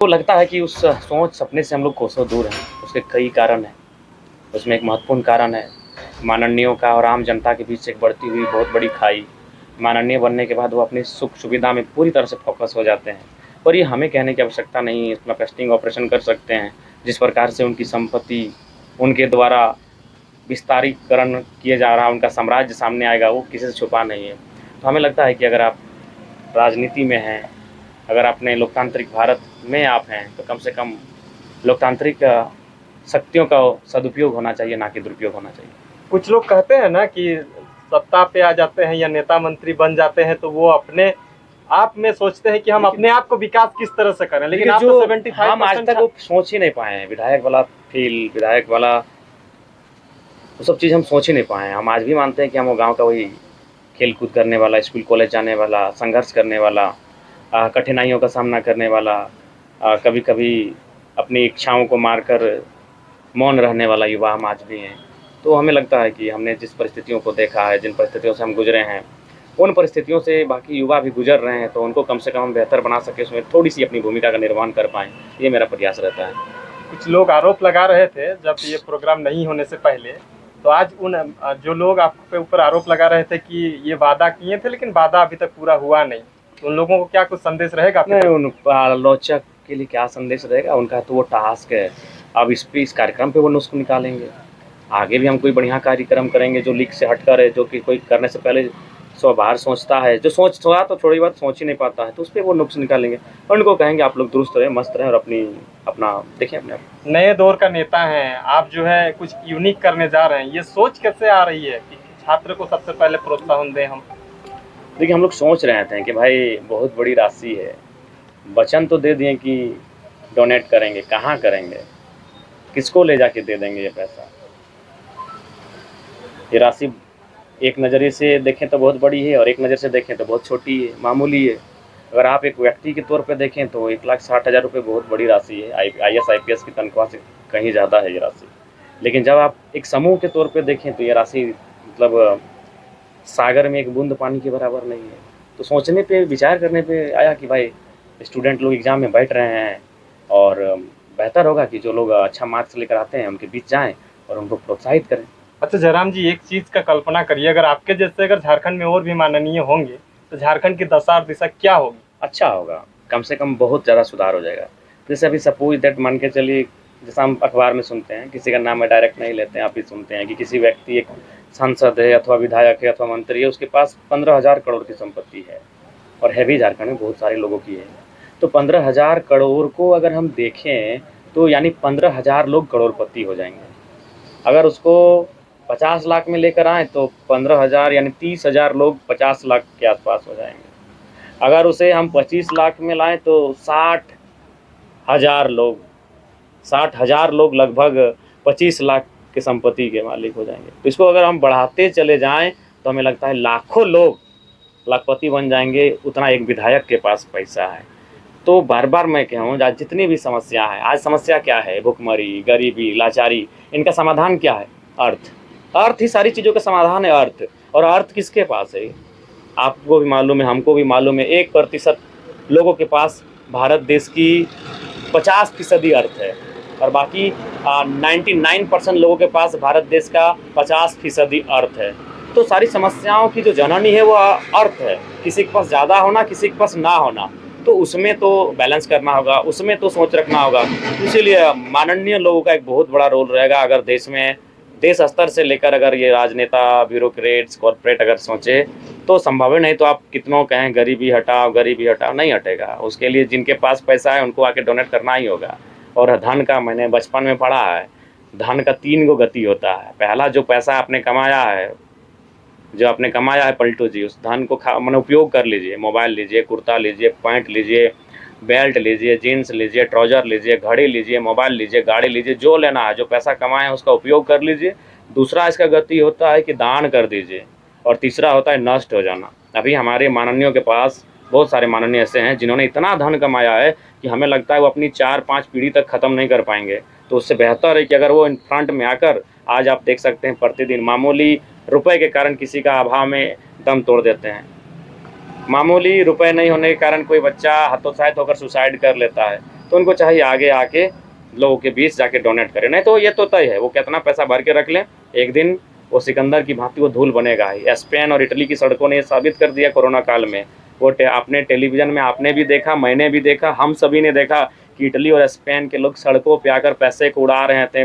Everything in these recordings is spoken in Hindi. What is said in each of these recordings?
तो लगता है कि उस सोच सपने से हम लोग कोसों दूर हैं। उसके कई कारण हैं। उसमें एक महत्वपूर्ण कारण है माननीयों का और आम जनता के बीच एक बढ़ती हुई बहुत बड़ी खाई। माननीय बनने के बाद वो अपनी सुख सुविधा में पूरी तरह से फ़ोकस हो जाते हैं। और ये हमें कहने की आवश्यकता नहीं है, इसमें पेस्टिंग ऑपरेशन कर सकते हैं। जिस प्रकार से उनकी संपत्ति उनके द्वारा विस्तारीकरण किया जा रहा है, उनका साम्राज्य सामने आएगा, वो किसी से छुपा नहीं है। तो हमें लगता है कि अगर आप राजनीति में हैं, अगर अपने लोकतांत्रिक भारत में आप हैं, तो कम से कम लोकतांत्रिक शक्तियों का सदुपयोग होना चाहिए, ना कि दुरुपयोग होना चाहिए। कुछ लोग कहते हैं ना कि सत्ता पे आ जाते हैं या नेता मंत्री बन जाते हैं तो वो अपने आप में सोचते हैं कि हम अपने आप को विकास किस तरह से करें, लेकिन आप तो 75% हम आज तक वो सोच ही नहीं पाए हैं। विधायक वाला फील, विधायक वाला वो सब चीज़ हम सोच ही नहीं पाए हैं। हम आज भी मानते हैं कि हम वो गांव का वही खेल कूद करने वाला, स्कूल कॉलेज जाने वाला, संघर्ष करने वाला, कठिनाइयों का सामना करने वाला, कभी कभी अपनी इच्छाओं को मारकर मौन रहने वाला युवा हम आज भी हैं। तो हमें लगता है कि हमने जिस परिस्थितियों को देखा है, जिन परिस्थितियों से हम गुजरे हैं, उन परिस्थितियों से बाकी युवा भी गुजर रहे हैं, तो उनको कम से कम हम बेहतर बना सकें, उसमें थोड़ी-सी अपनी भूमिका का निर्वहन कर पाएँ, ये मेरा प्रयास रहता है। कुछ लोग आरोप लगा रहे थे जब ये प्रोग्राम नहीं होने से पहले, तो आज उन जो लोग आपके ऊपर आरोप लगा रहे थे कि ये वादा किए थे लेकिन वादा अभी तक पूरा हुआ नहीं, तो उन लोगों को क्या कुछ संदेश रहेगा आपके नहीं, तरफ? उन आलोचक के लिए क्या संदेश रहेगा? उनका तो वो टास्क है। अब इस कार्यक्रम पे वो नुस्ख़ निकालेंगे। आगे भी हम कोई बढ़िया कार्यक्रम करेंगे जो लीक से हटकर है, जो कि कोई करने से पहले 100 बार सोचता है। जो सोच थोड़ा तो थोड़ी बात सोच ही नहीं पाता है, तो उस पे वो नुक्स निकालेंगे और उनको कहेंगे आप लोग दुरुस्त रहें, मस्त रहें और अपना देखें अपने आप। नए दौर का नेता हैं आप, जो है कुछ यूनिक करने जा रहे हैं, ये सोच कैसे आ रही है कि छात्र को सबसे पहले प्रोत्साहन दें हम? देखिए, हम लोग सोच रहे थे कि भाई बहुत बड़ी राशि है, वचन तो दे दिए कि डोनेट करेंगे, कहाँ करेंगे, किसको ले जाके दे देंगे ये पैसा। ये राशि एक नज़रिए से देखें तो बहुत बड़ी है और एक नज़र से देखें तो बहुत छोटी है, मामूली है। अगर आप एक व्यक्ति के तौर पे देखें तो 1,60,000 रुपये बहुत बड़ी राशि है। IAS IPS की तनख्वाह से कहीं ज़्यादा है ये राशि। लेकिन जब आप एक समूह के तौर पे देखें तो ये राशि मतलब सागर में एक बूंद पानी के बराबर नहीं है। तो सोचने पे, विचार करने पे आया कि भाई स्टूडेंट लोग एग्ज़ाम में बैठ रहे हैं और बेहतर होगा कि जो लोग अच्छा मार्क्स लेकर आते हैं उनके बीच जाएँ और उनको प्रोत्साहित करें। अच्छा जयराम जी, एक चीज़ का कल्पना करिए, अगर आपके जैसे अगर झारखंड में और भी माननीय होंगे तो झारखंड की दशा और दिशा क्या होगी? अच्छा होगा, कम से कम बहुत ज़्यादा सुधार हो जाएगा। जैसे अभी सपोज़ दैट मान के चलिए, जैसा हम अखबार में सुनते हैं, किसी का नाम मैं डायरेक्ट नहीं लेते हैं, आप भी सुनते हैं कि किसी व्यक्ति, एक सांसद है अथवा विधायक है अथवा मंत्री है, उसके पास 15,000 करोड़ की संपत्ति है और है भी झारखंड में बहुत सारे लोगों की है। तो 15,000 करोड़ को अगर हम देखें तो यानी 15,000 लोग करोड़पति हो जाएंगे। अगर उसको 50 लाख में लेकर आएँ तो 15,000 यानी 30,000 लोग 50 लाख के आसपास हो जाएंगे। अगर उसे हम 25 लाख में लाएं तो 60,000 लोग लगभग 25 लाख की संपत्ति के मालिक हो जाएंगे। तो इसको अगर हम बढ़ाते चले जाएं तो हमें लगता है लाखों लोग लाखपति बन जाएंगे। उतना एक विधायक के पास पैसा है। तो बार बार मैं कहूँ, आज जितनी भी समस्या है, आज समस्या क्या है? भुखमरी, गरीबी, लाचारी, इनका समाधान क्या है? अर्थ ही सारी चीज़ों का समाधान है। अर्थ, और अर्थ किसके पास है? आपको भी मालूम है, हमको भी मालूम है, 1% लोगों के पास भारत देश की 50% अर्थ है और बाकी 99% लोगों के पास भारत देश का 50% अर्थ है। तो सारी समस्याओं की जो जननी है वो अर्थ है। किसी के पास ज़्यादा होना, किसी के पास ना होना, तो उसमें तो बैलेंस करना होगा, उसमें तो सोच रखना होगा। इसीलिए माननीय लोगों का एक बहुत बड़ा रोल रहेगा। अगर देश स्तर से लेकर अगर ये राजनेता, ब्यूरोक्रेट्स, कॉर्पोरेट अगर सोचे तो संभव है। नहीं तो आप कितनों कहें गरीबी हटाओ, गरीबी हटाओ, नहीं हटेगा। उसके लिए जिनके पास पैसा है उनको आके डोनेट करना ही होगा। और धन का, मैंने बचपन में पढ़ा है, धन का 3 गो गति होता है। पहला, जो पैसा आपने कमाया है, पलटू जी, उस धन को मैंने उपयोग कर लीजिए। मोबाइल लीजिए, कुर्ता लीजिए, पैंट लीजिए, बेल्ट लीजिए, जीन्स लीजिए, ट्राउज़र लीजिए, घड़ी लीजिए, मोबाइल लीजिए, गाड़ी लीजिए, जो लेना है, जो पैसा कमाए हैं उसका उपयोग कर लीजिए। दूसरा इसका गति होता है कि दान कर दीजिए और तीसरा होता है नष्ट हो जाना। अभी हमारे माननीयों के पास बहुत सारे माननीय ऐसे हैं जिन्होंने इतना धन कमाया है कि हमें लगता है वो अपनी 4-5 पीढ़ी तक ख़त्म नहीं कर पाएंगे। तो उससे बेहतर है कि अगर वो इन फ्रंट में आकर, आज आप देख सकते हैं प्रतिदिन मामूली रुपए के कारण किसी का अभाव में दम तोड़ देते हैं। मामूली रुपए नहीं होने के कारण कोई बच्चा हतोत्साहित होकर सुसाइड कर लेता है। तो उनको चाहिए आगे आके लोगों के बीच जाके डोनेट करें। नहीं तो ये तो तय है, वो कितना पैसा भर के रख लें, एक दिन वो सिकंदर की भांति वो धूल बनेगा ही। स्पेन और इटली की सड़कों ने ये साबित कर दिया कोरोना काल में। वो आपने टेलीविज़न में आपने भी देखा, मैंने भी देखा, हम सभी ने देखा कि इटली और स्पेन के लोग सड़कों पे आकर पैसे को उड़ा रहे थे,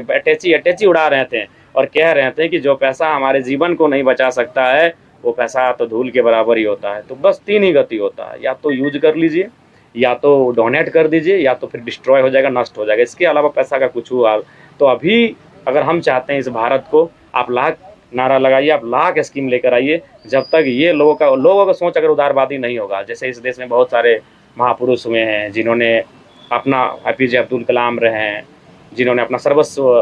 अटैची उड़ा रहे थे और कह रहे थे कि जो पैसा हमारे जीवन को नहीं बचा सकता है वो पैसा तो धूल के बराबर ही होता है। तो बस 3 ही गति होता है, या तो यूज कर लीजिए, या तो डोनेट कर दीजिए, या तो फिर डिस्ट्रॉय हो जाएगा, नष्ट हो जाएगा। इसके अलावा पैसा का कुछ हुआ तो अभी अगर हम चाहते हैं इस भारत को, आप लाख नारा लगाइए, आप लाख स्कीम लेकर आइए, जब तक ये लोगों का सोच अगर उदारवादी नहीं होगा। जैसे इस देश में बहुत सारे महापुरुष हुए हैं जिन्होंने अपना, APJ अब्दुल कलाम रहे हैं, जिन्होंने अपना सर्वस्व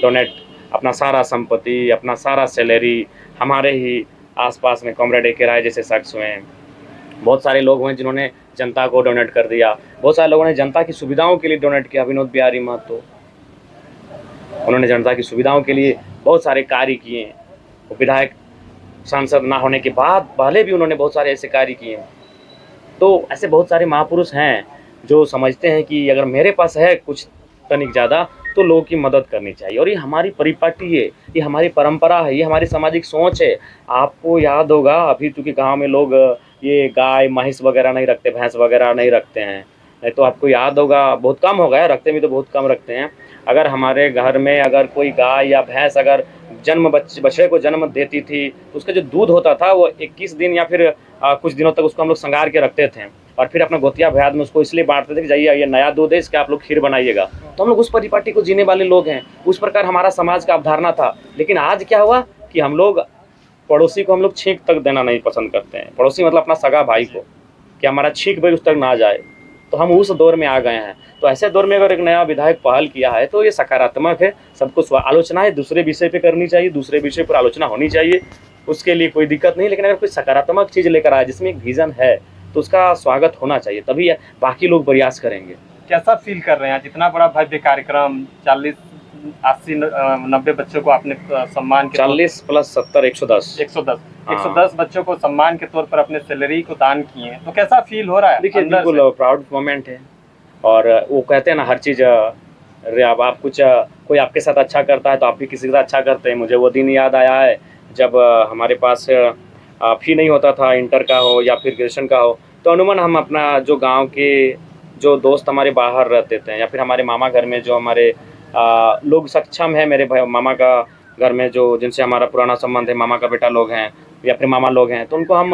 डोनेट, अपना सारा संपत्ति, अपना सारा सैलरी, हमारे ही आसपास में कॉमरेड AK राय जैसे शख्स हुए हैं, बहुत सारे लोग हुए जिन्होंने जनता को डोनेट कर दिया, बहुत सारे लोगों ने जनता की सुविधाओं के लिए डोनेट किया। विनोद बिहारी महतो, उन्होंने जनता की सुविधाओं के लिए बहुत सारे कार्य किए। वो विधायक सांसद ना होने के बाद पहले भी उन्होंने बहुत सारे ऐसे कार्य किए। तो ऐसे बहुत सारे महापुरुष हैं जो समझते हैं कि अगर मेरे पास है कुछ तनिक ज़्यादा तो लोगों की मदद करनी चाहिए। और ये हमारी परिपाटी है, ये हमारी परंपरा है, ये हमारी सामाजिक सोच है। आपको याद होगा अभी चूँकि गाँव में लोग ये गाय महिष वगैरह नहीं रखते, भैंस वगैरह नहीं रखते हैं, नहीं तो आपको याद होगा, बहुत कम हो गया, रखते भी तो बहुत कम रखते हैं। अगर हमारे घर में अगर कोई गाय या भैंस अगर बछड़े को जन्म देती थी तो उसका जो दूध होता था वो 21 दिन या फिर कुछ दिनों तक उसको हम लोग संगार के रखते थे और फिर अपना गोतिया भैयाद में उसको इसलिए बांटते थे कि जाइए ये नया दूध है, इसका आप लोग खीर बनाइएगा। तो हम लोग उस परिपाटी को जीने वाले लोग हैं, उस प्रकार हमारा समाज का अवधारणा था। लेकिन आज क्या हुआ कि हम लोग पड़ोसी को हम लोग छींक तक देना नहीं पसंद करते हैं। पड़ोसी मतलब अपना सगा भाई को, कि हमारा छींक भाई उस तक ना जाए। तो हम उस दौर में आ गए हैं। तो ऐसे दौर में अगर एक नया विधायक पहल किया है तो ये सकारात्मक है। सबको आलोचना है दूसरे विषय पे करनी चाहिए, दूसरे विषय पर आलोचना होनी चाहिए, उसके लिए कोई दिक्कत नहीं। लेकिन अगर कोई सकारात्मक चीज़ लेकर आए जिसमें एक विजन है तो उसका स्वागत होना चाहिए, तभी बाकी लोग प्रयास करेंगे। कैसा फील कर रहे हैं जितना बड़ा भव्य कार्यक्रम, 40 80 90 बच्चों को आपने सम्मान के 40 प्लस 70 110 बच्चों को सम्मान के तौर पर अपने सैलरी को दान किए हैं, तो कैसा फील हो रहा है? देखिए बिल्कुल प्राउड मोमेंट है। और वो कहते हैं ना हर चीज़, अब आप कुछ कोई आपके साथ अच्छा करता है तो आप भी किसी के साथ अच्छा करते हैं। मुझे वो दिन याद आया है जब हमारे पास फी नहीं होता था, इंटर का हो या फिर ग्रेजुएशन का हो, तो अमूमन हम अपना जो गांव के जो दोस्त हमारे बाहर रहते थे या फिर हमारे मामा घर में जो हमारे लोग सक्षम है, मेरे मामा का घर में जो जिनसे हमारा पुराना संबंध है, मामा का बेटा लोग हैं या फिर मामा लोग हैं, तो उनको हम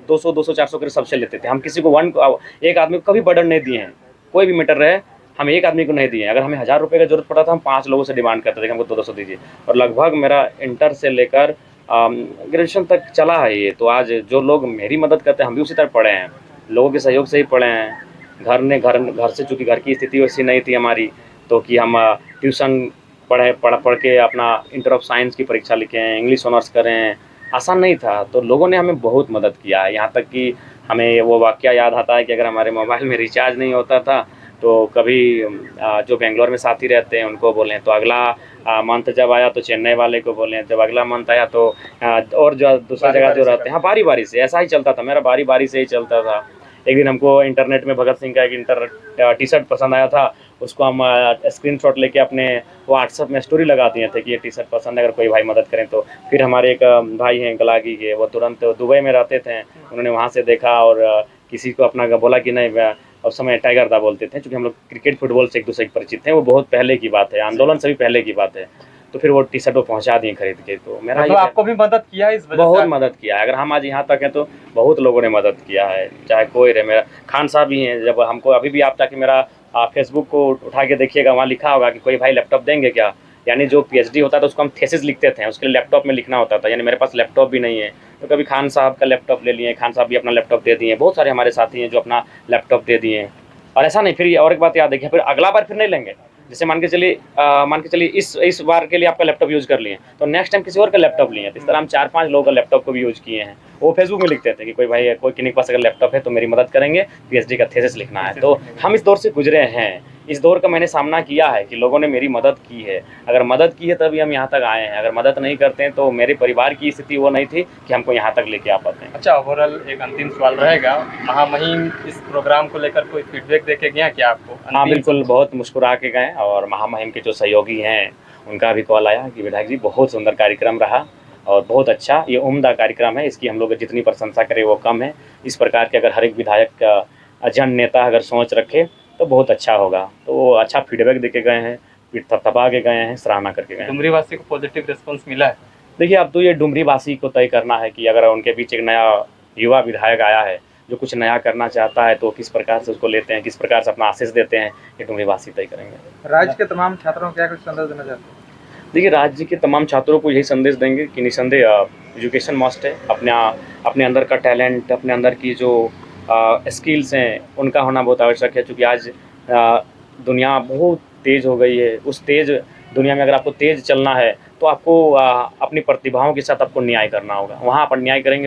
200-400 कर सबसे लेते थे। हम किसी को एक आदमी को कभी बर्डन नहीं दिए हैं, कोई भी मैटर रहे हम एक आदमी को नहीं दिए। अगर हमें 1000 रुपये का जरूरत पड़ा था हम 5 लोगों से डिमांड करते थे कि हमको 200 दीजिए। और लगभग मेरा इंटर से लेकर ग्रेजुएशन तक चला है ये। तो आज जो लोग मेरी मदद करते हैं हम भी उसी तरह पढ़े हैं, लोगों के सहयोग से ही पढ़े हैं। घर से चूँकि घर की स्थिति वैसी नहीं थी हमारी, तो कि हम ट्यूशन पढ़ के अपना इंटर ऑफ साइंस की परीक्षा लिखे हैं, इंग्लिश ऑनर्स करें, आसान नहीं था। तो लोगों ने हमें बहुत मदद किया है। यहाँ तक कि हमें वो वाक़या याद आता है कि अगर हमारे मोबाइल में रिचार्ज नहीं होता था तो कभी जो बेंगलोर में साथी रहते हैं उनको बोलें, तो अगला मंथ जब आया तो चेन्नई वाले को बोलें, जब अगला मंथ आया तो और जो दूसरा जगह जो रहते हैं, हाँ बारी बारी से ऐसा ही चलता था, मेरा बारी बारी से ही चलता था। एक दिन हमको इंटरनेट में भगत सिंह का एक टी-शर्ट पसंद आया था, उसको हम स्क्रीनशॉट लेके अपने व्हाट्सएप में स्टोरी लगा दिए थे कि ये टी-शर्ट पसंद है, अगर कोई भाई मदद करें तो। फिर हमारे एक भाई हैं गलागी के, वो तुरंत दुबई में रहते थे, उन्होंने वहाँ से देखा और किसी को अपना बोला कि नहीं, उस समय टाइगर दा बोलते थे क्योंकि हम लोग क्रिकेट फुटबॉल से एक दूसरे के परिचित थे। वो बहुत पहले की बात है, आंदोलन से भी पहले की बात है। तो फिर वो टी-शर्ट वो पहुंचा दिए खरीद के। तो मेरा तो आपको भी मदद किया है इस वजह से? बहुत मदद किया है। अगर हम आज यहाँ तक हैं तो बहुत लोगों ने मदद किया है, चाहे कोई रहे। मेरा खान साहब भी हैं, जब हमको अभी भी आप जाके मेरा फेसबुक को उठा के देखिएगा, वहाँ लिखा होगा कि कोई भाई लैपटॉप देंगे क्या। यानी जो PhD होता था उसको हम थेसिस लिखते थे, उसके लिए लैपटॉप में लिखना होता था। यानी मेरे पास लैपटॉप भी नहीं है, तो कभी खान साहब का लैपटॉप ले लिए, खान साहब भी अपना लैपटॉप दे दिए। बहुत सारे हमारे साथी हैं जो अपना लैपटॉप दे दिए। और ऐसा नहीं, फिर और एक बात याद देखिए, फिर अगला बार फिर नहीं लेंगे। जैसे मान के चलिए इस बार के लिए आपका लैपटॉप यूज़ कर लिए, तो नेक्स्ट टाइम किसी और का लैपटॉप लिए। तो इस तरह हम 4-5 लोगों का लैपटॉप को भी यूज़ किए हैं। वो फेसबुक में लिखते थे कि कोई भाई कोई किसी के पास अगर लैपटॉप है तो मेरी मदद करेंगे, PhD का थेसिस लिखना है। तो हम इस दौर से गुजरे हैं इस दौर का मैंने सामना किया है कि लोगों ने मेरी मदद की है। अगर मदद की है तभी हम यहाँ तक आए हैं, अगर मदद नहीं करते हैं तो मेरे परिवार की स्थिति वो नहीं थी कि हमको यहाँ तक लेके आ पाते हैं। अच्छा, ओवरऑल एक अंतिम सवाल रहेगा, महामहिम इस प्रोग्राम को लेकर कोई फीडबैक देके गया क्या आपको? हाँ अंतिम बिल्कुल, बहुत मुस्कुरा के गए और महामहिम के जो सहयोगी हैं उनका भी कॉल आया कि विधायक जी बहुत सुंदर कार्यक्रम रहा और बहुत अच्छा, ये उम्दा कार्यक्रम है, इसकी हम लोग जितनी प्रशंसा करें वो कम है। इस प्रकार के अगर हर एक विधायक का जन नेता अगर सोच रखे तो बहुत अच्छा होगा। तो वो अच्छा फीडबैक दे के गए हैं, पीठ थपथपा के गए हैं, सराहना करके गए हैं। डुमरी वासी को पॉजिटिव रिस्पॉन्स मिला है? देखिए, अब तो ये डुमरी वासी को तय करना है कि अगर उनके बीच एक नया युवा विधायक आया है जो कुछ नया करना चाहता है तो किस प्रकार से उसको लेते हैं, किस प्रकार से अपना आशीष देते हैं, ये डुमरी वासी तय करेंगे। राज्य के तमाम छात्रों को क्या कुछ संदेश देना चाहते हैं? देखिए, राज्य के तमाम छात्रों को यही संदेश देंगे कि निसंदेह एजुकेशन मस्ट है। अपने अंदर का टैलेंट, अपने अंदर की जो स्किल्स हैं उनका होना बहुत आवश्यक है, क्योंकि आज दुनिया बहुत तेज़ हो गई है। उस तेज़ दुनिया में अगर आपको तेज़ चलना है तो आपको अपनी प्रतिभाओं के साथ आपको न्याय करना होगा। वहाँ आप अन्याय करेंगे